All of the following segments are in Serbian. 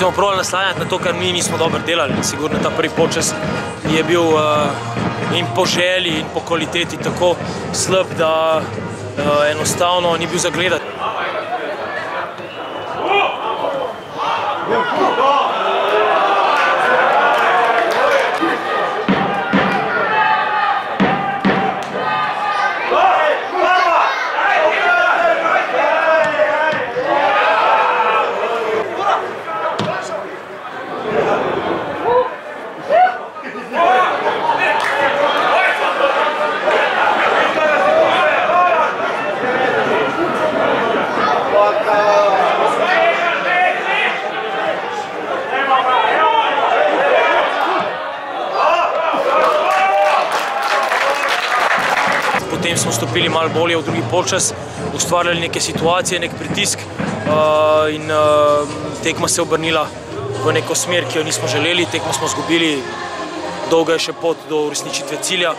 se bomo probali naslanjati na to, kar mi nismo dobro delali. Sigurno ta prvi polčas je bil in po želji in po kvaliteti tako slab, da enostavno ni bil za gledati. Potem smo stopili malo bolje v drugi polčas, ustvarjali neke situacije, nek pritisk in tekma se je obrnila v neko smer, ki jo nismo želeli. Tekmo smo izgubili, dolga je še pot do uresničitve cilja.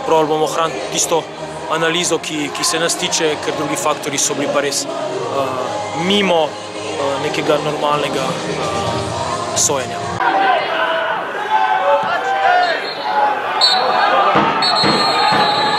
Probali bomo ohraniti tisto analizo, ki se nas tiče, ker drugi faktori so bili pa res mimo nekega normalnega sojenja.